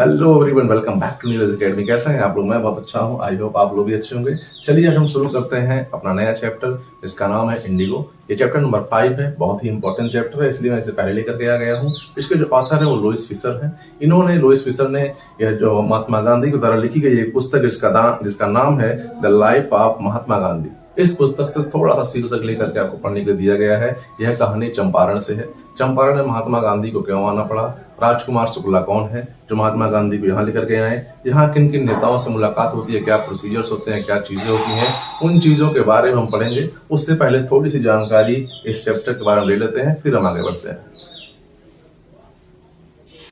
Hello everyone, welcome back to Neeraj academy. कैसे हैं आप लोग? मैं बहुत अच्छा हूं। आई होप आप लोग भी अच्छे होंगे। चलिए आज हम शुरू करते हैं अपना नया चैप्टर, जिसका नाम है इंडिगो। ये चैप्टर नंबर 5 है। बहुत ही इंपॉर्टेंट चैप्टर है, इसलिए मैं इसे पहले लेकर के आ गया हूँ। इसके जो ऑथर है वो लुईस फिशर है। लुईस फिशर ने यह जो महात्मा गांधी के द्वारा लिखी गई एक पुस्तक जिसका नाम है the life of Mahatma Gandhi. इस पुस्तक से थोड़ा सा शीर्षक लेकर के आपको पढ़ने के लिए दिया गया है। यह कहानी चंपारण से है। चंपारण में महात्मा गांधी को क्यों आना पड़ा, राजकुमार शुक्ला कौन है जो महात्मा गांधी को यहाँ लेकर के आए, यहाँ किन किन नेताओं से मुलाकात होती है, क्या प्रोसीजर्स होते हैं, क्या चीजें होती हैं, उन चीजों के बारे में हम पढ़ेंगे। उससे पहले थोड़ी सी जानकारी इस चैप्टर के बारे में ले लेते हैं, फिर हम आगे बढ़ते हैं।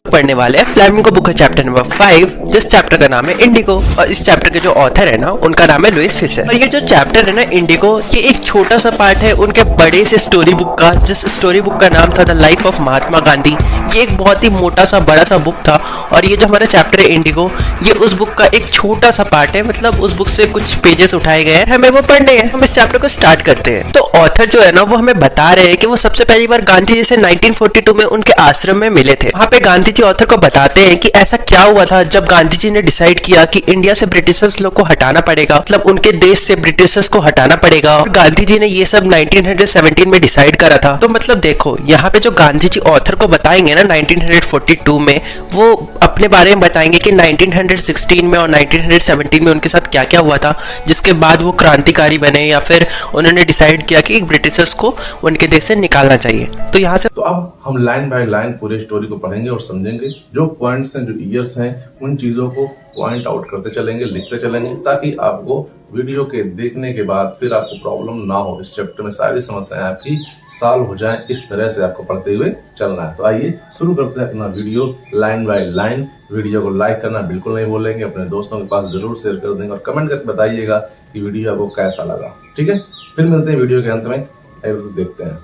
पढ़ने वाले हैं फ्लैमिंगो बुक का चैप्टर नंबर 5, जिस चैप्टर का नाम है इंडिगो। और इस चैप्टर के जो ऑथर है ना, उनका नाम है लुईस फिशर। और ये जो चैप्टर है ना इंडिगो, ये एक छोटा सा पार्ट है उनके बड़े से स्टोरी बुक का, जिस स्टोरी बुक का नाम था the life of Mahatma Gandhi. ये एक बहुत ही मोटा सा बड़ा सा बुक था, और ये जो हमारा चैप्टर है इंडिगो, ये उस बुक का एक छोटा सा पार्ट है। मतलब उस बुक से कुछ पेजेस उठाए गए हैं, हमें वो पढ़ने हैं। हम इस चैप्टर को स्टार्ट करते हैं। तो ऑथर जो है ना, वो हमें बता रहे हैं कि वो सबसे पहली बार गांधी जी से 1942 में उनके आश्रम में मिले थे। वहां पे गांधी जी ऑथर को बताते हैं कि ऐसा क्या हुआ था जब गांधी जी ने डिसाइड किया कि इंडिया से ब्रिटिशर्स लोग को हटाना पड़ेगा, मतलब उनके देश से ब्रिटिशर्स को हटाना पड़ेगा। और गांधी जी ने ये सब 1917 में डिसाइड करा था। तो मतलब देखो, यहाँ पे जो गांधी जी ऑथर को बताएंगे ना 1942 में, वो अपने बारे में बताएंगे कि 1916 में और 1917 में उनके साथ क्या क्या हुआ था, जिसके बाद वो क्रांतिकारी बने या फिर उन्होंने डिसाइड किया कि ब्रिटिशर्स को उनके देश से निकालना चाहिए। तो यहाँ से तो अब हम लाइन बाय लाइन पूरी स्टोरी को पढ़ेंगे और समझेंगे। जो पॉइंट्स हैं, जो ईयर्स हैं, उन चीजों को पॉइंट आउट करते चलेंगे, लिखते चलेंगे, ताकि आपको वीडियो के देखने के बाद फिर आपको प्रॉब्लम ना हो। इस चैप्टर में सारी समस्याएं आपकी सॉल्व हो जाएं, इस तरह से आपको पढ़ते हुए चलना है। तो आइए शुरू करते हैं अपना video line by line. Video को लाइक करना बिल्कुल नहीं भूलेंगे, अपने दोस्तों के पास जरूर शेयर कर देंगे और कमेंट करके बताइएगा कि वीडियो आपको कैसा लगा। ठीक है, फिर मिलते हैं वीडियो के अंत में। देखते हैं।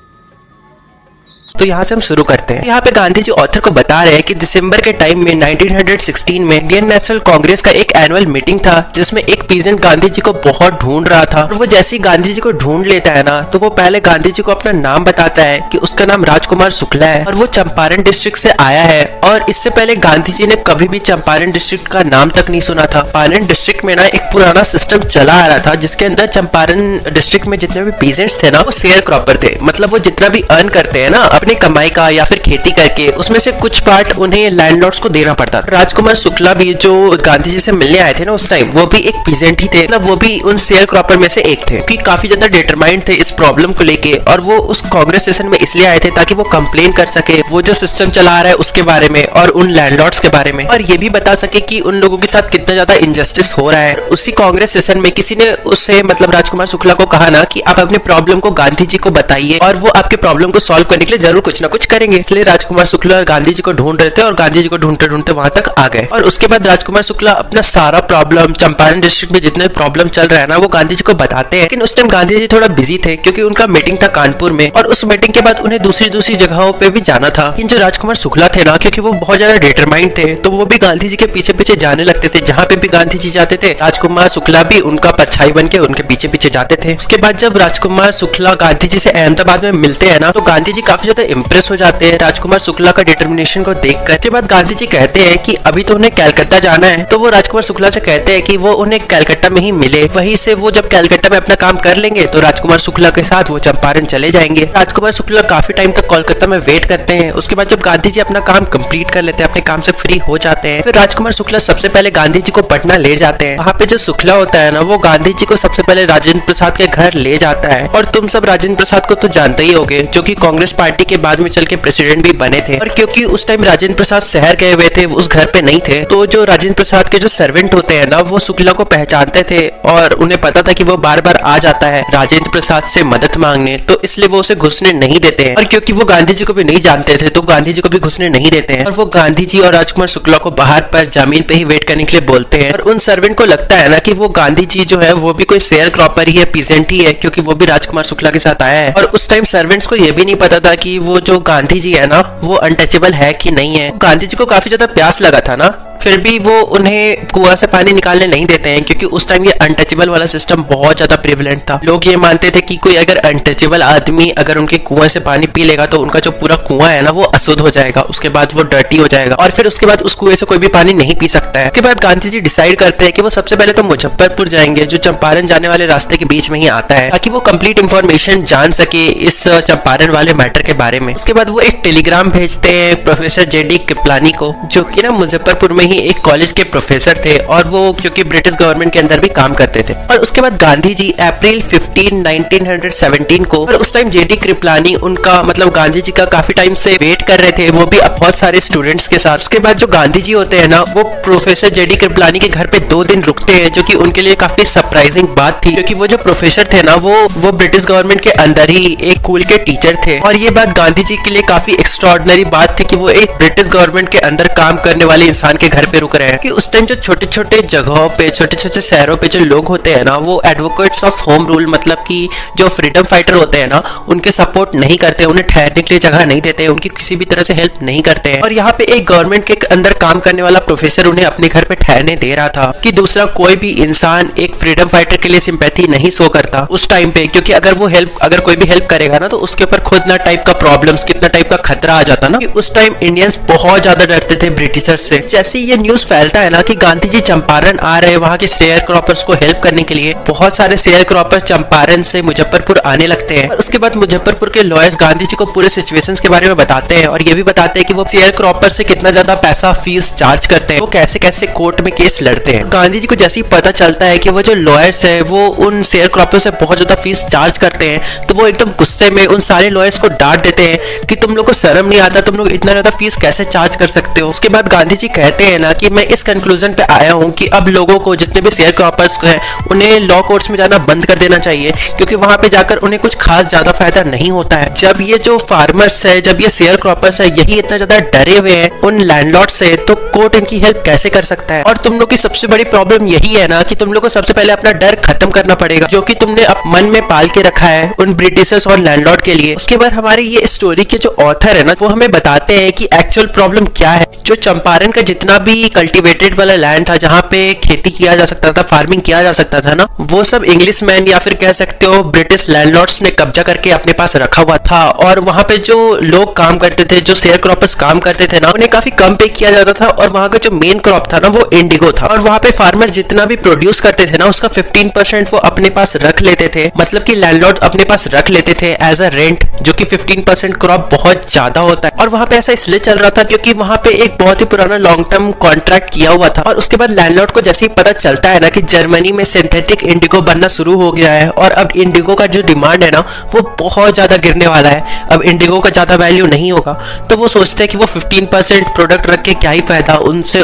तो यहाँ से हम शुरू करते हैं। यहाँ पे गांधी जी ऑथर को बता रहे हैं कि दिसंबर के टाइम में 1916 में इंडियन नेशनल कांग्रेस का एक एनुअल मीटिंग था, जिसमें एक पीजेंट गांधी जी को बहुत ढूंढ रहा था। और वो जैसे ही गांधी जी को ढूंढ लेता है ना, तो वो पहले गांधी जी को अपना नाम बताता है कि उसका नाम राजकुमार शुक्ला है और वो चंपारण डिस्ट्रिक्ट से आया है। और इससे पहले गांधी जी ने कभी भी चंपारण डिस्ट्रिक्ट का नाम तक नहीं सुना था। चंपारण डिस्ट्रिक्ट में ना एक पुराना सिस्टम चला आ रहा था, जिसके अंदर चंपारण डिस्ट्रिक्ट में जितने भी पीजेंट्स थे ना, वो शेयर क्रॉपर थे। मतलब वो जितना भी अर्न करते हैं ना अपनी कमाई का या फिर खेती करके, उसमें से कुछ पार्ट उन्हें लैंडलॉर्ड्स को देना पड़ता था। राजकुमार शुक्ला भी जो गांधी जी से मिलने आए थे ना उस टाइम, वो भी एक पीजेंट ही थे। मतलब वो भी उन शेयर क्रॉपर में से एक थे, कि काफी ज्यादा डिटरमाइंड थे इस प्रॉब्लम को लेके। और वो उस कांग्रेस सेशन में इसलिए आए थे ताकि वो कंप्लेन कर सके वो जो सिस्टम चला आ रहा है उसके बारे में और उन लैंडलॉर्ड्स के बारे में, और ये भी बता सके कि उन लोगों के साथ कितना ज्यादा इनजस्टिस हो रहा है। उसी कांग्रेस सेशन में किसी ने उससे मतलब राजकुमार शुक्ला को कहा ना कि आप अपने प्रॉब्लम को गांधी जी को बताइए और वो आपके प्रॉब्लम को सॉल्व करने के लिए जरूर कुछ ना कुछ करेंगे। इसलिए राजकुमार शुक्ला गांधी जी को ढूंढ रहे थे और गांधी जी को ढूंढते ढूंढते वहां तक आ गए। और उसके बाद राजकुमार शुक्ला अपना सारा प्रॉब्लम, चंपारण डिस्ट्रिक्ट में जितने प्रॉब्लम चल रहा है ना, वो गांधी जी को बताते हैं। लेकिन उस टाइम गांधी जी थोड़ा बिजी थे, क्योंकि उनका मीटिंग था कानपुर में, और उस मीटिंग के बाद उन्हें दूसरी जगहों पे भी जाना था। लेकिन जो राजकुमार शुक्ला थे ना, क्योंकि वो बहुत ज्यादा डिटरमाइंड थे, तो वो भी गांधी जी के पीछे पीछे जाने लगते थे। जहाँ पे भी गांधी जी जाते थे, राजकुमार शुक्ला भी उनका परछाई बन के उनके पीछे पीछे जाते थे। उसके बाद जब राजकुमार शुक्ला गांधी जी से अहमदाबाद में मिलते हैं ना, तो गांधी जी काफी ज्यादा इंप्रेस हो जाते हैं राजकुमार शुक्ला का डिटर्मिनेशन को देखकर। इसके बाद गांधी जी कहते हैं कि अभी तो उन्हें कलकत्ता जाना है। तो वो राजकुमार शुक्ला से कहते हैं कि वो उन्हें कलकत्ता में ही मिले। वहीं से वो जब कलकत्ता में अपना काम कर लेंगे तो राजकुमार शुक्ला के साथ वो चंपारण चले जाएंगे। राजकुमार शुक्ला काफी टाइम तक कोलकाता में वेट करते हैं। उसके बाद जब गांधी जी अपना काम कंप्लीट कर लेते हैं, अपने काम से फ्री हो जाते हैं, फिर राजकुमार शुक्ला सबसे पहले गांधी जी को पटना ले जाते हैं। वहाँ पे जो शुक्ला होता है ना, वो गांधी जी को सबसे पहले राजेंद्र प्रसाद के घर ले जाता है। और तुम सब राजेंद्र प्रसाद को तो जानते ही होगे, जो कि कांग्रेस पार्टी के बाद में चल के प्रेसिडेंट भी बने थे। और क्योंकि उस टाइम राजेंद्र प्रसाद शहर गए हुए थे, उस घर पे नहीं थे, तो जो राजेंद्र प्रसाद के जो सर्वेंट होते हैं ना, वो शुक्ला को पहचानते थे और उन्हें पता था कि वो बार बार आ जाता है राजेंद्र प्रसाद से मदद मांगने, तो इसलिए वो उसे घुसने नहीं देते हैं। और क्योंकि वो गांधी जी को भी नहीं जानते थे, तो गांधी जी को भी घुसने नहीं देते हैं। और वो गांधी जी और राजकुमार शुक्ला को बाहर पर जमीन पे ही वेट करने के लिए बोलते हैं। और उन सर्वेंट को लगता है ना कि वो गांधी जी जो है वो भी कोई शेयर क्रॉपर ही है, पीजेंट ही है, क्योंकि वो भी राजकुमार शुक्ला के साथ आया है। और उस टाइम सर्वेंट्स को ये भी नहीं पता था कि वो जो गांधी जी है ना, वो अनटचेबल है कि नहीं है। गांधी जी को काफी ज्यादा प्यास लगा था ना, फिर भी वो उन्हें कुआं से पानी निकालने नहीं देते हैं, क्योंकि उस टाइम ये अनटचेबल वाला सिस्टम बहुत ज्यादा प्रिविलेंट था। लोग ये मानते थे कि कोई अगर अनटचेबल आदमी अगर उनके कुआं से पानी पी लेगा तो उनका जो पूरा कुआं है ना वो अशुद्ध हो जाएगा, उसके बाद वो डर्टी हो जाएगा और फिर उसके बाद उस कुएं से कोई भी पानी नहीं पी सकता है। उसके बाद गांधी जी डिसाइड करते हैं कि वो सबसे पहले तो मुजफ्फरपुर जाएंगे, जो चंपारण जाने वाले रास्ते के बीच में ही आता है, ताकि वो कंप्लीट इंफॉर्मेशन जान सके इस चंपारण वाले मैटर के बारे में। उसके बाद वो एक टेलीग्राम भेजते हैं प्रोफेसर जेडी कृपलानी को, जो कि ना मुजफ्फरपुर में ही एक कॉलेज के प्रोफेसर थे और वो क्योंकि ब्रिटिश गवर्नमेंट के अंदर भी काम करते थे। और उसके बाद गांधी जी अप्रैल 15, 1917 को, और उस टाइम जेडी कृपलानी उनका मतलब गांधी जी का काफी टाइम से वेट कर रहे थे, वो भी बहुत सारे स्टूडेंट्स के साथ। उसके बाद जो गांधी जी होते हैं ना वो प्रोफेसर जेडी कृपलानी के घर पे 2 दिन रुकते हैं, जो कि उनके लिए काफी सरप्राइजिंग बात थी, क्योंकि वो जो प्रोफेसर थे ना वो ब्रिटिश गवर्नमेंट के अंदर ही एक स्कूल के टीचर थे। और ये बात गांधी जी के लिए काफी एक्स्ट्राऑर्डिनरी बात थी कि वो एक ब्रिटिश गवर्नमेंट के अंदर काम करने वाले इंसान के घर पे रुक रहे हैं। कि उस टाइम जो छोटे छोटे जगहों पे, छोटे छोटे शहरों पे जो लोग होते हैं ना वो एडवोकेट्स ऑफ होम रूल, मतलब कि जो फ्रीडम फाइटर होते हैं ना उनके सपोर्ट नहीं करते, उन्हें ठहरने के लिए जगह नहीं देते, उनकी किसी भी तरह से हेल्प नहीं करते हैं। और यहाँ पे एक गवर्नमेंट के अंदर काम करने वाला प्रोफेसर उन्हें अपने घर पे ठहरने दे रहा था कि दूसरा कोई भी इंसान एक फ्रीडम फाइटर के लिए सिंपैथी नहीं शो करता उस टाइम पे, क्योंकि अगर कोई भी हेल्प करेगा ना तो उसके ऊपर खुद ना टाइप का प्रॉब्लम्स, कितना टाइप का खतरा आ जाता ना। उस टाइम इंडियंस बहुत ज्यादा डरते थे ब्रिटिशर्स से। जैसे ये न्यूज फैलता है ना कि गांधी जी चंपारण आ रहे हैं वहां के शेयर क्रॉपर्स को हेल्प करने के लिए, बहुत सारे शेयर क्रॉपर चंपारण से मुजफ्फरपुर आने लगते हैं। और उसके बाद मुजफ्फरपुर के लॉयर्स गांधी जी को पूरे सिचुएशंस के बारे में बताते हैं और ये भी बताते हैं कि वो शेयर क्रॉपर से कितना ज्यादा पैसा फीस चार्ज करते हैं, वो कैसे कैसे कोर्ट में केस लड़ते हैं। गांधी जी को जैसे ही पता चलता है कि वो जो लॉयर्स है वो उन शेयर क्रॉपर से बहुत ज्यादा फीस चार्ज करते हैं, तो वो एकदम गुस्से में उन सारे लॉयर्स को डांट देते हैं कि तुम लोग को शर्म नहीं आता, तुम लोग इतना ज्यादा फीस कैसे चार्ज कर सकते हो। उसके बाद गांधी जी कहते हैं ना कि मैं इस कंक्लूजन पे आया हूँ कि अब लोगों को, जितने भी शेयर क्रॉपर्स हैं, उन्हें लॉ कोर्ट्स में जाना बंद कर देना चाहिए, क्योंकि वहां पे जाकर उन्हें कुछ खास ज्यादा फायदा नहीं होता है। जब ये जो फार्मर्स है, जब ये शेयर क्रॉपर्स है, यही इतना ज्यादा डरे हुए हैं उन लैंडलॉर्ड से, तो कोर्ट इनकी हेल्प कैसे कर सकता है। और तुम लोग की सबसे बड़ी प्रॉब्लम यही है ना कि तुम लोग को सबसे पहले अपना डर खत्म करना पड़ेगा, जो कि तुमने मन में पाल के रखा है उन ब्रिटिशर्स और लैंडलॉर्ड के लिए। उसके बाद हमारी ये स्टोरी के जो ऑथर है ना वो हमें बताते हैं कि एक्चुअल प्रॉब्लम क्या है। जो चंपारण का जितना भी कल्टीवेटेड वाला लैंड था, जहाँ पे खेती किया जा सकता था, फार्मिंग किया जा सकता था ना, वो सब इंग्लिशमैन या फिर कह सकते हो ब्रिटिश लैंडलॉर्ड्स ने कब्जा करके अपने पास रखा हुआ था। और वहां पे जो लोग काम करते थे, जो शेयर क्रॉपर्स काम करते थे ना, उन्हें काफी कम पे किया जाता था और वहां का जो मेन क्रॉप था ना वो इंडिगो था। और वहां पे फार्मर जितना भी प्रोड्यूस करते थे ना उसका 15% वो अपने पास रख लेते थे, मतलब कि लैंडलॉर्ड अपने पास रख लेते थे एज अ रेंट, जो कि 15% क्रॉप बहुत ज्यादा होता है। और वहां पे ऐसा इसलिए चल रहा था क्योंकि वहां पे एक बहुत ही पुराना लॉन्ग टर्म कॉन्ट्रैक्ट किया हुआ था। और उसके बाद लैंडलॉर्ड को जैसे ही पता चलता है ना कि जर्मनी में सिंथेटिक इंडिगो बनना शुरू हो गया है और अब इंडिगो का जो डिमांड है ना वो बहुत ज्यादा गिरने वाला है, अब इंडिगो का ज्यादा वैल्यू नहीं होगा, तो वो सोचते हैं कि वो 15% प्रोडक्ट रख के क्या ही फायदा उनसे,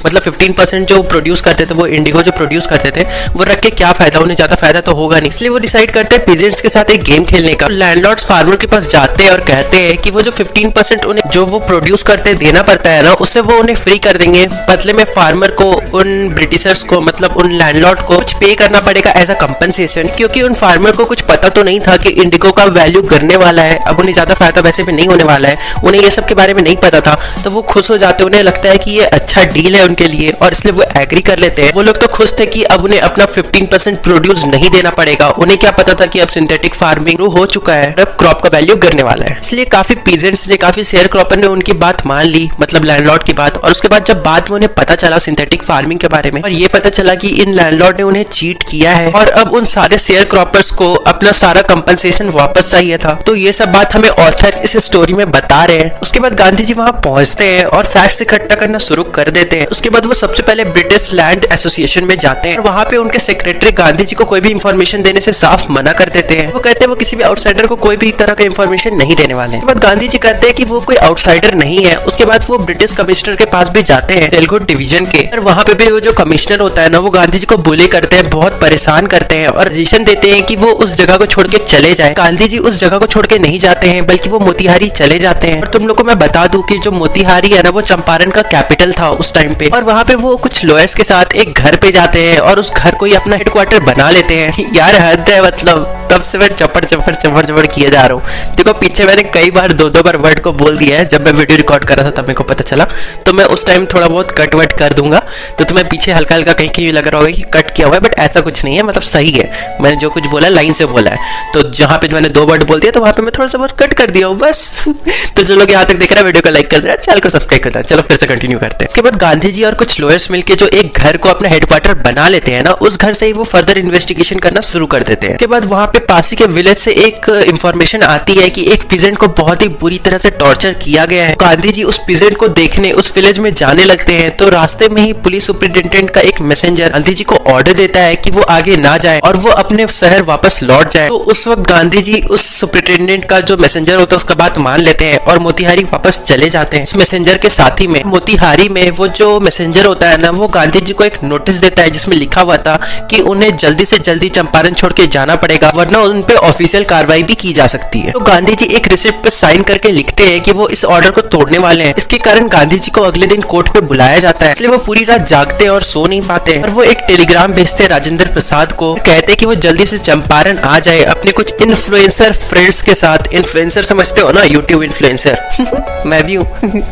मतलब 15% जो प्रोड्यूस करते थे, वो इंडिगो जो प्रोड्यूस करते थे वो रख के क्या फायदा, उन्हें ज्यादा फायदा तो होगा नहीं। इसलिए वो डिसाइड करते हैं पीजेंट्स के साथ एक गेम खेलने का। लैंडलॉर्ड्स फार्मर के पास जाते हैं और कहते हैं कि वो जो 15% उन्हें जो वो प्रोड्यूस करते देना पड़ता है ना उससे वो उन्हें फ्री कर देंगे, बदले में फार्मर को, उन ब्रिटिशर्स को, मतलब उन लैंडलॉर्ड को कुछ पे करना पड़ेगा एज अ कंपनसेशन, क्योंकि उन फार्मर को कुछ पता तो नहीं था कि इंडिगो का वैल्यू गिरने वाला है, अब उन्हें ज्यादा फायदा वैसे भी नहीं होने वाला है, उन्हें ये सब के बारे में नहीं पता था। तो वो खुश हो जाते, उन्हें लगता है कि ये अच्छा डील है उनके लिए और इसलिए वो एग्री कर लेते हैं। वो लोग तो खुश थे कि अब उन्हें अपना 15% प्रोड्यूस नहीं देना पड़ेगा, उन्हें क्या पता था कि अब सिंथेटिक फार्मिंग हो चुका है, अब क्रॉप का वैल्यू गिरने वाला है। इसलिए काफी पीजेंट्स ने, काफी शेयर क्रॉपर ने उनकी बात मान ली, मतलब लैंडलॉर्ड की बात। और उसके बाद जब बाद में उन्हें पता चला सिंथेटिक फार्मिंग के बारे में और ये पता चला कि इन लैंडलॉर्ड ने उन्हें चीट किया है और अब उन सारे शेयर क्रॉपर्स को अपना सारा कंपनसेशन वापस चाहिए था, तो ये सब बात हमें ऑथर इस स्टोरी में बता रहे हैं। उसके बाद गांधी जी वहां पहुंचते हैं और फैक्ट्स इकट्ठा करना शुरू कर देते हैं। उसके बाद वो सबसे पहले ब्रिटिश लैंड एसोसिएशन में जाते हैं और वहां पे उनके सेक्रेटरी गांधी जी को कोई भी इंफॉर्मेशन देने से साफ मना कर देते हैं। वो कहते हैं वो किसी भी आउटसाइडर को कोई भी तरह का इंफॉर्मेशन नहीं देने वाले हैं। उसके बाद गांधी जी कहते हैं कि वो कोई आउटसाइडर नहीं है। उसके बाद वो ब्रिटिश कमिश्नर के पास भी जाते हैं, तेलुगु डिवीजन के, और वहां पे भी वो जो कमिश्नर होता है ना वो गांधी जी को बुली करते हैं, बहुत परेशान करते हैं और सजेशन देते हैं कि वो उस जगह को छोड़ के चले जाए। गांधी जी उस जगह को छोड़ के नहीं जाते हैं बल्कि वो मोतिहारी चले जाते हैं। और तुम लोग को मैं बता दूं कि जो मोतिहारी है ना वो चंपारण का कैपिटल था उस टाइम पे, और वहां पे वो कुछ लॉयर्स के साथ एक घर पे जाते हैं और उस घर को ही अपना हेडक्वार्टर बना लेते हैं। यार हद है, मतलब तब से मैं चपड़ किए जा रहा हूँ। देखो पीछे मैंने कई बार दो बार वर्ड को बोल दिया है, जब मैं वीडियो रिकॉर्ड कर रहा था तब मेरे को पता चला, तो मैं उस टाइम थोड़ा बहुत कट वट कर दूंगा, तो तुम्हें पीछे हल्का हल्का कहीं कहीं लग रहा होगा कि कट किया हुआ है, बट ऐसा कुछ नहीं है, मतलब सही है, मैंने जो कुछ बोला लाइन से बोला है। तो जहाँ पे मैंने 2 वर्ड बोल दिया तो वहाँ पे मैं थोड़ा सा बहुत कट कर दिया हूँ बस। तो जो लोग यहाँ तक देख रहे हैं वीडियो को लाइक कर देना, चैनल को सब्सक्राइब कर देना। चलो फिर से कंटिन्यू करते हैं। उसके बाद गांधी जी और कुछ लॉयर्स मिलकर जो एक घर को अपना हेडक्वार्टर बना लेते हैं ना, उस घर से ही वो फर्दर इन्वेस्टिगेशन करना शुरू कर देते हैं। उसके बाद वहाँ पे पास ही के विलेज से एक इंफॉर्मेशन आती है कि एक पीजेंट को बहुत ही बुरी तरह से टॉर्चर किया गया है। गांधी जी उस पीजेंट को देखने उस विलेज में जाने लगते हैं, तो रास्ते में ही पुलिस सुपरिटेंडेंट का एक मैसेंजर गांधी जी को ऑर्डर देता है कि वो आगे ना जाए और वो अपने शहर वापस लौट जाए। तो उस वक्त गांधी जी उस सुपरिटेंडेंट का जो मैसेंजर होता है उसका बात मान लेते हैं और मोतिहारी वापस चले जाते हैं। इस मैसेंजर के साथ ही में मोतिहारी में वो जो मैसेंजर होता है ना, वो गांधी जी को एक नोटिस देता है जिसमें लिखा हुआ था कि उन्हें जल्दी से जल्दी चंपारण छोड़ के जाना पड़ेगा, वरना उन पे ऑफिशियल कार्रवाई भी की जा सकती है। तो गांधी जी एक रिसिप्ट पे साइन करके लिखते हैं कि वो इस ऑर्डर को तोड़ने वाले हैं। इसके कारण गांधी जी को अगले दिन कोर्ट पे बुलाया जाता है, इसलिए वो पूरी रात जागते हैं और सो नहीं पाते हैं। और वो एक टेलीग्राम भेजते हैं राजेंद्र प्रसाद को, कहते हैं कि वो जल्दी से चंपारण आ जाए अपने कुछ इन्फ्लुएंसर फ्रेंड्स के साथ। इन्फ्लुएंसर समझते हो ना, यूट्यूब इन्फ्लुएंसर। मैं भी हूँ,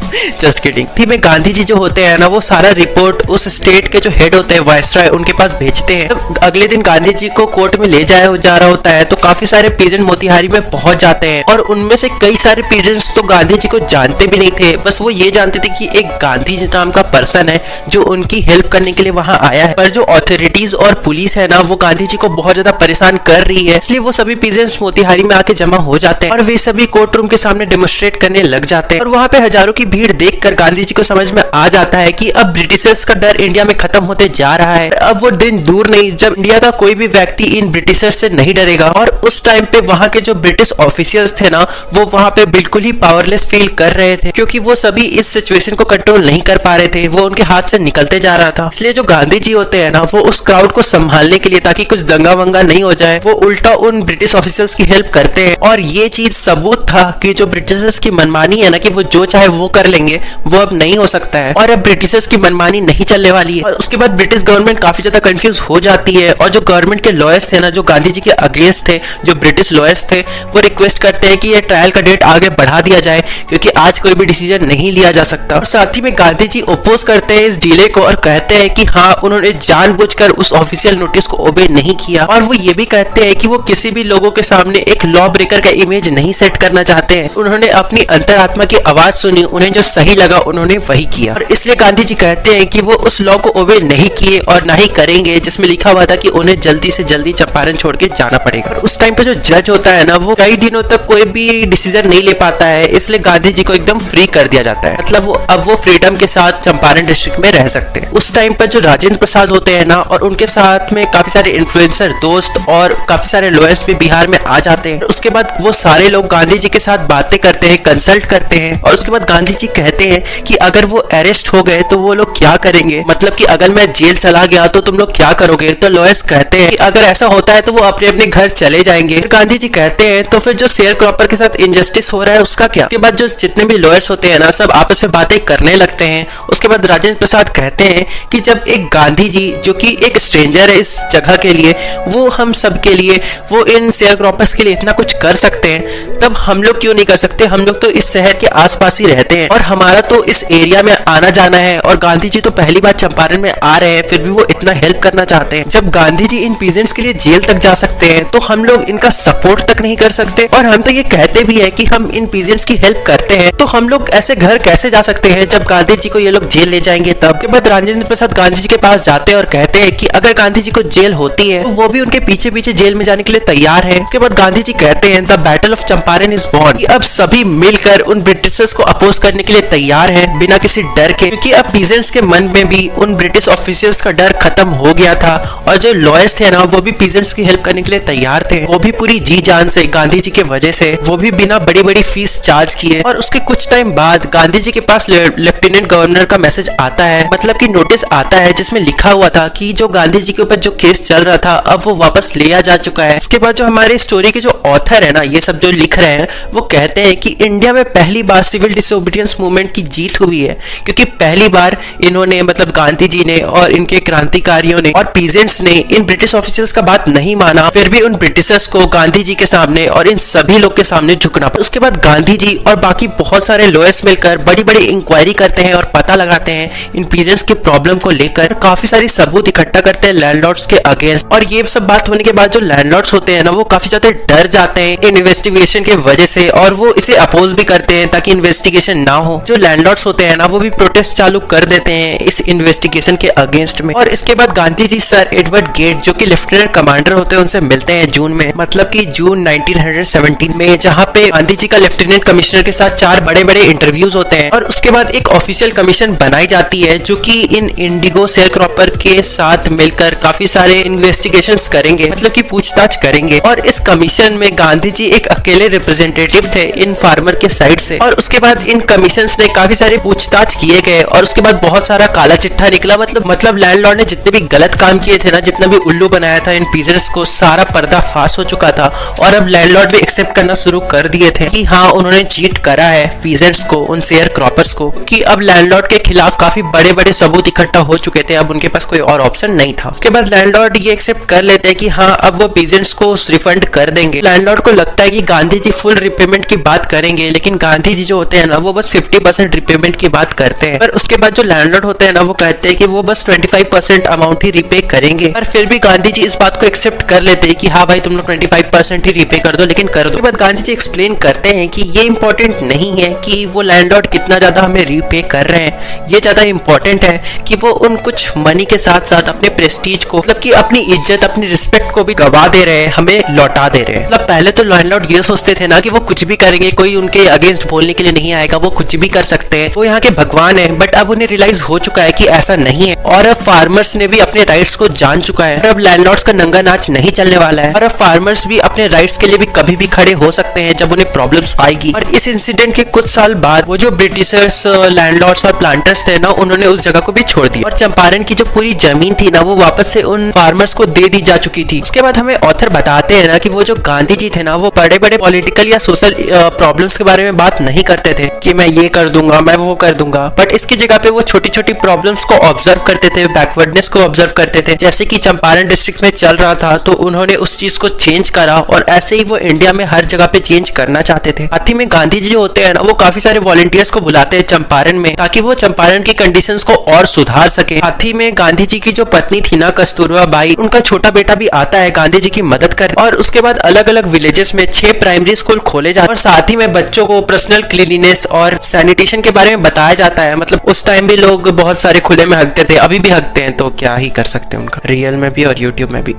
जस्ट किडिंग। थी में गांधी जी जो होते हैं ना, वो सारा रिपोर्ट उस स्टेट के जो हेड होते हैं वायसराय, उनके पास भेजते हैं। तो अगले दिन गांधी जी को कोर्ट में ले जाया जा रहा होता है, तो काफी सारे पीजेंट मोतिहारी में पहुंच जाते हैं और उनमें से कई सारे पीजेंट्स तो गांधी जी को जानते भी नहीं थे, बस वो ये जानते थे कि एक गांधी जी नाम का पर्सन है जो उनकी हेल्प करने के लिए वहां आया है। पर जो अथॉरिटीज और पुलिस है ना, वो गांधी जी को बहुत ज्यादा परेशान कर रही है, इसलिए वो सभी पीजेंट्स मोतिहारी में आके जमा हो जाते हैं और वे सभी कोर्ट रूम के सामने डेमोन्स्ट्रेट करने लग जाते हैं। और वहां पे हजारों की भीड़ देखकर गांधी जी को समझ में आ जाता है कि अब ब्रिटिशर्स का डर इंडिया में खत्म होते जा रहा है। अब वो दिन दूर नहीं जब इंडिया का कोई भी व्यक्ति इन ब्रिटिशर्स से नहीं डरेगा। और उस टाइम पे वहां के जो ब्रिटिश ऑफिसर्स थे ना, वो वहां पे बिल्कुल ही पावरलेस फील कर रहे थे, क्योंकि वो सभी इस सिचुएशन को कंट्रोल नहीं कर पा रहे थे, वो उनके हाथ से निकलते जा रहा था। इसलिए जो गांधी जी होते हैं ना, वो उस क्राउड को संभालने के लिए, ताकि कुछ दंगा वंगा नहीं हो जाए, वो उल्टा उन ब्रिटिश ऑफिसर्स की हेल्प करते हैं। और ये चीज सबूत था कि जो ब्रिटिशर्स की मनमानी है ना, कि वो जो चाहे वो कर लेंगे, वो अब नहीं हो सकता है और अब ब्रिटिशर्स की मनमानी नहीं चलने वाली है। और उसके बाद ब्रिटिश गवर्नमेंट काफी ज्यादा कंफ्यूज हो जाती है और जो गवर्नमेंट के लॉयर्स थे ना, जो गांधी जी के अगेंस्ट थे, जो ब्रिटिश लॉयर्स थे, वो रिक्वेस्ट करते हैं कि ये ट्रायल का डेट आगे बढ़ा दिया जाए, क्योंकि आज कोई भी डिसीजन नहीं लिया जा सकता। और साथ ही में गांधी जी ओपोज करते हैं इस डीले को और कहते हैं कि हाँ, उन्होंने जानबूझकर उस ऑफिशियल नोटिस को ओबे नहीं किया। और वो ये भी कहते हैं कि वो किसी भी लोगों के सामने एक लॉ ब्रेकर का इमेज नहीं सेट करना चाहते हैं। उन्होंने अपनी अंतरात्मा की आवाज सुनी, उन्हें जो सही लगा उन्होंने वही किया। और इसलिए गांधी जी कहते हैं कि वो उस लॉ को ओबे नहीं किए और ना ही करेंगे जिसमें लिखा हुआ था कि उन्हें जल्दी से जल्दी चंपारण छोड़ के जाना पड़ेगा। और उस टाइम पे जो जज होता है ना, वो कई दिनों तक कोई भी डिसीजन नहीं ले पाता है, इसलिए गांधी जी को एकदम फ्री कर दिया जाता है। मतलब अब वो फ्रीडम के साथ चंपारण डिस्ट्रिक्ट में रह सकते हैं। उस टाइम पर जो राजेंद्र प्रसाद होते हैं ना, और उनके साथ में काफी सारे इन्फ्लुएंसर दोस्त और काफी सारे लॉयर्स भी बिहार में आ जाते हैं। उसके बाद वो सारे लोग गांधी जी के साथ बातें करते हैं, कंसल्ट करते हैं। और उसके बाद गांधी जी कहते हैं कि अगर वो अरेस्ट हो गए तो वो लोग क्या करेंगे, मतलब कि अगर मैं जेल चला गया तो तुम लोग क्या करोगे। तो लॉयर्स कहते हैं कि अगर ऐसा होता है तो वो अपने अपने घर चले जाएंगे। गांधी जी कहते हैं तो फिर जो शेयर क्रॉपर के साथ इनजस्टिस हो रहा है उसका क्या। उसके बाद जो जितने भी लॉयर्स होते हैं ना, सब आपस में बातें करने लगते हैं। उसके बाद राजेंद्र प्रसाद कहते हैं कि जब एक गांधी जी जो कि एक स्ट्रेंजर है इस जगह के लिए, वो हम सब के लिए, वो इन शेयर क्रॉपर्स के लिए इतना कुछ कर सकते हैं, तब हम लोग क्यों नहीं कर सकते। हम लोग तो इस शहर के आसपास ही रहते हैं और हमारा तो इस एरिया में आना जाना है। और गांधी जी तो पहली बार चंपारण में आ रहे हैं, फिर भी वो इतना हेल्प करना चाहते हैं। जब गांधी जी इन पीजेंट्स के लिए जेल तक जा सकते हैं, तो हम लोग इनका सपोर्ट तक नहीं कर सकते। और हम तो ये कहते भी है कि हम इन पीजेंट्स की हेल्प करते हैं, तो हम लोग ऐसे घर कैसे जा सकते हैं जब गांधी जी को ये लोग जेल ले जाएंगे। तब के बाद राजेंद्र प्रसाद गांधी जी के पास जाते हैं और कहते हैं कि अगर गांधी जी को जेल होती है तो वो भी उनके पीछे पीछे जेल में जाने के लिए तैयार है। उसके बाद गांधी जी कहते हैं the battle of Champaran is won, अब सभी मिलकर उन ब्रिटिशर्स को अपोज करने के लिए तैयार है बिना किसी डर के, क्योंकि अब पीजेंट्स के मन में भी उन ब्रिटिश ऑफिसर्स का डर खत्म हो गया था। और जो लॉयर्स थे ना, वो भी पीजेंट्स की हेल्प करने के लिए तैयार थे, वो भी पूरी जी जान से गांधी जी के वजह से, वो भी बिना बड़ी बड़ी फीस चार्ज किए। और उसके कुछ टाइम बाद गांधी जी के पास लेफ्टिनेंट गवर्नर का मैसेज आता है, मतलब कि नोटिस आता है, जिसमें लिखा हुआ था कि जो गांधी जी के ऊपर जो केस चल रहा था अब वो वापस लिया जा चुका है। इसके बाद जो हमारे स्टोरी के जो ऑथर है ना, ये सब जो लिख रहे हैं, वो कहते हैं कि इंडिया में पहली बार सिविल डिसोबीडियंस मूवमेंट की जीत हुई है, क्योंकि पहली बार इन्होंने, मतलब गांधी जी ने और इनके क्रांतिकारियों ने और पीजेंट्स ने इन ब्रिटिश ऑफिसर्स का बात नहीं माना, फिर भी उन ब्रिटिशर्स को गांधी जी के सामने और इन सभी लोग के सामने झुकना। उसके बाद गांधी जी और बाकी बहुत सारे लॉयर्स मिलकर बड़ी बड़ी इंक्वायरी करते हैं और पता लगाते हैं इन पीजेंट्स के प्रॉब्लम को लेकर, काफी सारी सबूत इकट्ठा करते हैं लैंडलॉर्ड्स के अगेंस्ट। और ये सब बात होने के बाद जो लैंडलॉर्ड्स होते हैं ना वो काफी ज्यादा डर जाते हैं इन इन्वेस्टिगेशन के वजह से, और वो इसे अपोज भी करते हैं ताकि इन्वेस्टिगेशन ना हो। जो लैंडलॉर्ड्स होते हैं ना वो भी प्रोटेस्ट चालू कर देते हैं इस इन्वेस्टिगेशन के अगेंस्ट में। और इसके बाद Gandhi ji sir Edward gate जो कि लेफ्टिनेंट कमांडर होते हैं उनसे मिलते हैं जून में, मतलब कि जून 1917 में, जहां पे गांधी जी का लेफ्टिनेंट कमिश्नर के साथ 4 बड़े-बड़े इंटरव्यूज होते हैं। और उसके बाद एक ऑफिशियल कमीशन बनाई जाती है जो कि इन इंडिगो शेयरक्रॉपर के साथ मिलकर काफी सारे इन्वेस्टिगेशंस करेंगे, मतलब कि पूछताछ करेंगे। और इस कमीशन में गांधी जी एक अकेले रिप्रेजेंटेटिव थे इन फार्मर के साइड से। और उसके बाद इन कमीशंस ने काफी सारे पूछताछ किए गए और उसके बाद बहुत सारा काला चिट्ठा निकला। मतलब लैंडलॉर्ड ने जितने भी गलत काम किए थे ना, जितना भी उल्लू बनाया था इन पीजेंट्स को, सारा पर्दा फाश हो चुका था। और अब लैंडलॉर्ड भी एक्सेप्ट करना शुरू कर दिए थे कि हाँ उन्होंने चीट करा है पीजेंट्स को, उन शेयर क्रॉपर्स को, कि अब लैंडलॉर्ड के खिलाफ काफी बड़े बड़े सबूत इकट्ठा हो चुके थे, अब उनके पास कोई और ऑप्शन नहीं था। उसके बाद लैंडलॉर्ड ये एक्सेप्ट कर लेते हैं कि हाँ अब वो पीजेंट्स को रिफंड कर देंगे। लैंडलॉर्ड को लगता है कि गांधी जी फुल रिपेमेंट की बात करेंगे, लेकिन गांधी जी जो होते हैं ना वो बस 50% रिपेमेंट की बात करते हैं। पर उसके बाद जो लैंडलॉर्ड होते हैं ना वो कहते हैं कि वो बस 25% अमाउंट ही रिपे करेंगे। पर फिर भी गांधी जी इस बात को एक्सेप्ट कर लेते हैं कि हाँ भाई तुम लोग 25% ही रिपे कर दो, लेकिन कर दो। उसके बाद गांधी जी एक्सप्लेन करते हैं कि ये इंपॉर्टेंट नहीं है कि वो लैंडलॉर्ड कितना ज्यादा हमें रिपे कर रहे हैं, ये ज्यादा इंपॉर्टेंट है कि वो उन कुछ मनी के साथ साथ अपने प्रेस्टीज को, मतलब कि अपनी इज्जत, अपनी रिस्पेक्ट को भी गवा दे रहे हैं, हमें लौटा दे रहे हैं। मतलब पहले तो लैंडलॉर्ड ये सोचते थे ना कि वो कुछ भी करेंगे, कोई उनके अगेंस्ट बोलने के लिए नहीं आएगा, वो कुछ भी कर सकते हैं, वो यहाँ के भगवान है। बट अब उन्हें रियलाइज हो चुका है कि ऐसा नहीं है, और अब फार्मर्स ने भी अपने राइट्स को जान चुका है। अब लैंडलॉर्ड्स का नंगा नाच नहीं चलने वाला है, और अब फार्मर्स भी अपने राइट्स के लिए भी कभी भी खड़े हो सकते हैं जब उन्हें प्रॉब्लम्स आएगी। और इस इंसिडेंट के कुछ साल बाद वो जो ब्रिटिशर्स, लैंडलॉर्ड्स और प्लांटर्स थे ना, उन्होंने उस जगह को भी छोड़ दिया, और चंपारण की जो पूरी जमीन थी ना वो वापस से उन फार्मर्स को दे दी जा चुकी थी। उसके बाद हमें ऑथर बताते हैं ना कि वो जो गांधी जी थे ना वो बड़े बड़े पॉलिटिकल या सोशल प्रॉब्लम्स के बारे में बात नहीं करते थे कि मैं ये कर दूंगा, मैं वो कर दूंगा, बट इसकी जगह पे वो छोटी छोटी प्रॉब्लम्स को ऑब्जर्व करते थे, बैकवर्डनेस को ऑब्जर्व करते थे। जैसे कि चंपारण डिस्ट्रिक्ट में चल रहा था तो उन्होंने उस चीज को चेंज करा, और ऐसे ही वो इंडिया में हर जगह पे चेंज करना चाहते थे। साथ ही में गांधी जी जो होते हैं ना वो काफी सारे वॉलंटियर्स को बुलाते हैं चंपारण में, ताकि वो चंपारण की कंडीशंस को और सुधार सके। साथ ही में गांधी जी की जो पत्नी थी ना कस्तूरबा बाई, उनका छोटा बेटा भी आता है गांधी जी की मदद कर। और उसके बाद अलग अलग विलेजेस में 6 प्राइमरी स्कूल खोले जाते हैं, और साथ ही में बच्चों को पर्सनल क्लीनिनेस और सैनिटेशन के बारे में बताया जाता है। मतलब उस टाइम भी लोग बहुत सारे खुले में हकते थे, अभी भी हकते हैं, तो क्या ही कर सकते हैं उनका, रियल में भी और यूट्यूब में भी।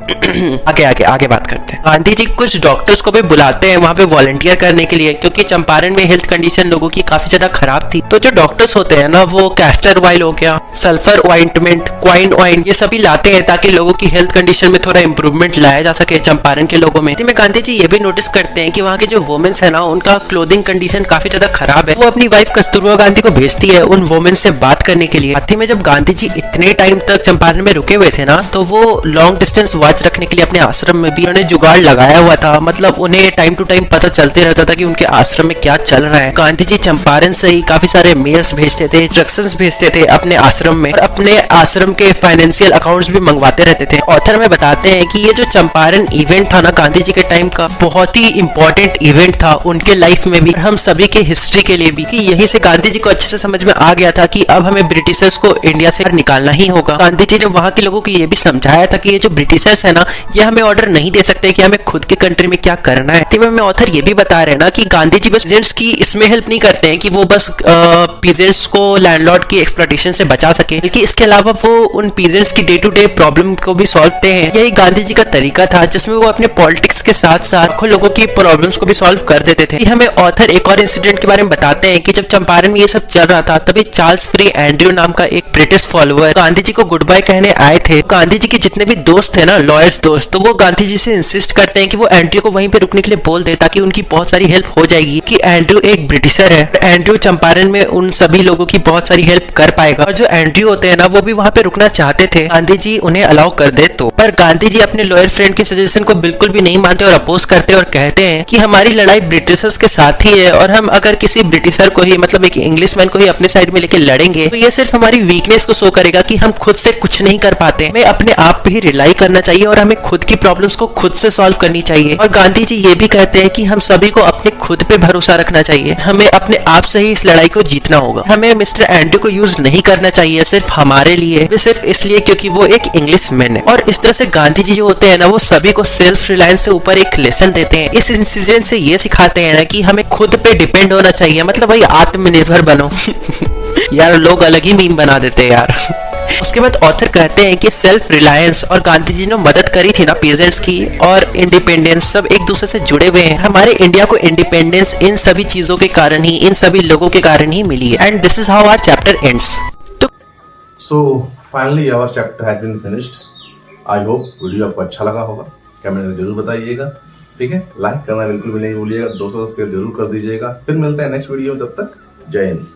आगे बात करते हैं। गांधी जी कुछ डॉक्टर्स को भी बुलाते हैं वहां पे वॉलंटियर करने के लिए, क्योंकि चंपारण में हेल्थ कंडीशन लोगों की काफी ज्यादा खराब थी। तो जो डॉक्टर्स होते हैं ना वो कैस्टर ऑयल हो गया, सल्फर ऑइंटमेंट, क्वाइन ऑयल, ये सभी लाते हैं ताकि लोगों की हेल्थ कंडीशन में थोड़ा इंप्रूवमेंट लाया जा सके चंपारण के लोगों में। गांधी जी ये भी नोटिस करते हैं कि वहाँ के जो वुमेन्स है ना उनका क्लोथिंग कंडीशन काफी ज्यादा खराब है। वो अपनी वाइफ कस्तूरबा गांधी को भेजती है उन वुमेन से बात करने के लिए। साथ ही में जब गांधी जी इतने टाइम तक चंपारण में रुके हुए थे ना तो वो लॉन्ग डिस्टेंस वॉच रखने के लिए अपने आश्रम में भी उन्होंने जुगाड़ लगाया हुआ था। मतलब उन्हें टाइम टू टाइम पता चलते रहता था कि उनके आश्रम में क्या चल रहा है। गांधी जी चंपारण से ही काफी सारे मेल्स भेजते थे, इंस्ट्रक्शंस भेजते थे अपने आश्रम में, और अपने आश्रम के फाइनेंशियल अकाउंट्स भी मंगवाते रहते थे। ऑथर में बताते हैं कि ये जो चंपारण इवेंट था ना गांधी जी के टाइम का, बहुत ही इंपॉर्टेंट इवेंट था उनके लाइफ में भी, हम सभी के हिस्ट्री के लिए भी, कि यहीं से गांधी जी को अच्छे से समझ में आ गया था कि अब हमें ब्रिटिशर्स को इंडिया से निकालना ही होगा। गांधी जी ने वहां के लोगों को ये भी समझाया था कि ये जो ब्रिटिशर्स है ना ये हमें ऑर्डर नहीं दे सकते कि हमें खुद के कंट्री में क्या करना है। में ऑथर ये भी बता रहे हैं ना कि गांधी जी बस पीजेंट्स की इसमें हेल्प नहीं करते हैं कि वो बस पीजेंट्स को लैंडलॉर्ड की एक्सप्लॉयटेशन से बचा सके, बल्कि इसके अलावा वो उन पीजेंट्स की डे टू डे प्रॉब्लम को भी सॉल्व करते हैं। यही गांधी जी का तरीका था जिसमें वो अपने पॉलिटिक्स के साथ साथ लोगों की प्रॉब्लम्स को भी सॉल्व कर देते थे। हमें ऑथर एक और इंसिडेंट के बारे में बताते हैं कि जब चंपारण में ये सब चल रहा था तभी चार्ल्स फ्री एंड्रयू नाम का एक ब्रिटिश फॉलोअर गांधी जी को गुड बाय कहने आए थे। गांधी जी के जितने भी दोस्त थे ना, लॉयर्स दोस्त, तो वो गांधी जी से इंसिस्ट करते हैं कि वो एंड्रयू को वहीं पे रुकने के लिए बोल दे ताकि उनकी बहुत सारी हेल्प हो जाएगी, कि एंड्रयू एक ब्रिटिशर है, एंड्रयू चंपारण में उन सभी लोगों की बहुत सारी हेल्प कर पाएगा। और जो एंड्रयू होते हैं ना वो भी वहां पे रुकना चाहते थे, गांधी जी उन्हें अलाउ कर दे तो। पर गांधी जी अपने लॉयर फ्रेंड के सजेशन को बिल्कुल भी नहीं मानते और अपोज करते और कहते हैं कि हमारी लड़ाई ब्रिटिशर्स के साथ ही है, और हम अगर किसी ब्रिटिशर को ही, मतलब एक इंग्लिशमैन को ही अपने साइड में लेके लड़ेंगे तो ये सिर्फ हमारी वीकनेस को शो करेगा कि हम खुद से कुछ नहीं कर पाते। हमें अपने आप पे ही रिलाई करना चाहिए और हमें खुद की प्रॉब्लम्स को खुद से सॉल्व करनी चाहिए। और गांधी जी ये भी कहते हैं कि हम सभी को अपने खुद पे भरोसा रखना चाहिए, हमें अपने आप से ही इस लड़ाई को जीतना होगा। हमें मिस्टर एंड्रयू को यूज नहीं करना चाहिए सिर्फ हमारे लिए, सिर्फ इसलिए क्योंकि वो एक इंग्लिश मैन है। और इस तरह से गांधी जी जो होते हैं ना, वो सभी को सेल्फ रिलायंस से ऊपर एक लेसन देते हैं। इस इंसिडेंट से ये सिखाते हैं ना कि हमें खुद पे डिपेंड होना चाहिए, मतलब भाई आत्मनिर्भर बनो। यार लोग अलग ही मीम बना देते हैं यार। उसके बाद ऑथर कहते हैं कि सेल्फ रिलायंस और गांधी जी ने मदद करी थी ना पीजेंट्स की, और इंडिपेंडेंस सब एक दूसरे से जुड़े हुए हैं। हमारे इंडिया को इंडिपेंडेंस इन सभी चीजों के कारण ही, इन सभी लोगों के कारण ही मिली है। And this is how our chapter ends. तो so finally our chapter has been finished. I hope video आपको अच्छा लगा होगा, कमेंट में जरूर बताइएगा। ठीक है, लाइक करना बिल्कुल भी नहीं भूलिएगा, दोस्तों से शेयर जरूर कर दीजिएगा। फिर मिलते हैं नेक्स्ट वीडियो में, तब तक जय हिंद।